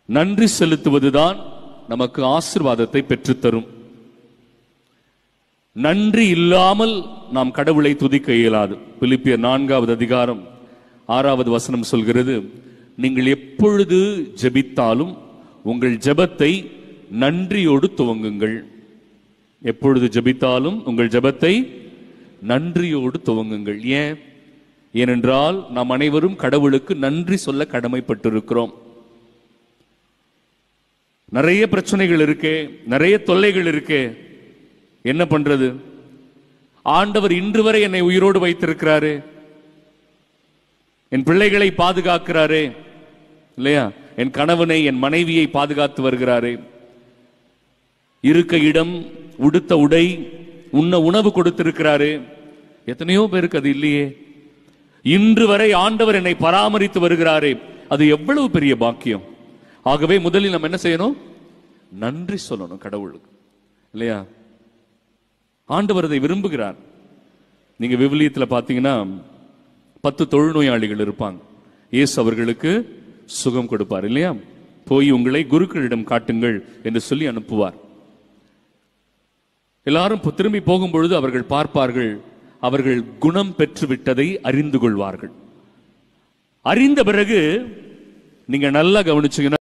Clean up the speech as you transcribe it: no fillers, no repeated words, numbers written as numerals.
நன்றி செலுத்துவதுதான் நமக்கு ஆசீர்வாதத்தை பெற்றுத்தரும். நன்றி இல்லாமல் நாம் கடவுளை துதிக்க இயலாது. பிலிப்பியர் 4வது அதிகாரம் 6வது வசனம் சொல்கிறது, நீங்கள் எப்பொழுது ஜெபித்தாலும் உங்கள் ஜெபத்தை நன்றியோடு துவங்குங்கள். எப்பொழுது ஜெபித்தாலும் உங்கள் ஜெபத்தை நன்றியோடு துவங்குங்கள். ஏனென்றால் நாம் அனைவரும் கடவுளுக்கு நன்றி சொல்ல கடமைப்பட்டிருக்கிறோம். நிறைய பிரச்சனைகள் இருக்கே, நிறைய தொல்லைகள் இருக்கே, என்ன பண்றது? ஆண்டவர் இன்று வரை என்னை உயிரோடு வைத்திருக்கிறாரு, என் பிள்ளைகளை பாதுகாக்கிறாரே இல்லையா, என் கணவனை என் மனைவியை பாதுகாத்து வருகிறாரே, இருக்க இடம், உடுத்த உடை, உண்ண உணவு கொடுத்திருக்கிறாரு. எத்தனையோ பேருக்கு அது இல்லையே. இன்று வரை ஆண்டவர் என்னை பராமரித்து வருகிறாரே, அது எவ்வளவு பெரிய பாக்கியம். ஆகவே முதலில் நம்ம என்ன செய்யணும்? நன்றி சொல்லணும் கடவுளுக்கு இல்லையா. ஆண்டவர் அதை விரும்புகிறார். நீங்க விவிலியத்தில் பார்த்தீங்கன்னா 10 தொழுநோயாளிகள் இருப்பாங்க. இயேசு அவர்களுக்கு சுகம் கொடுப்பார் இல்லையா. போய் உங்களை குருக்களிடம் காட்டுங்கள் என்று சொல்லி அனுப்புவார். எல்லாரும் திரும்பி போகும்பொழுது அவர்கள் பார்ப்பார்கள், அவர்கள் குணம் பெற்று விட்டதை அறிந்து கொள்வார்கள். அறிந்த பிறகு நீங்க நல்லா கவனிச்சீங்கன்னா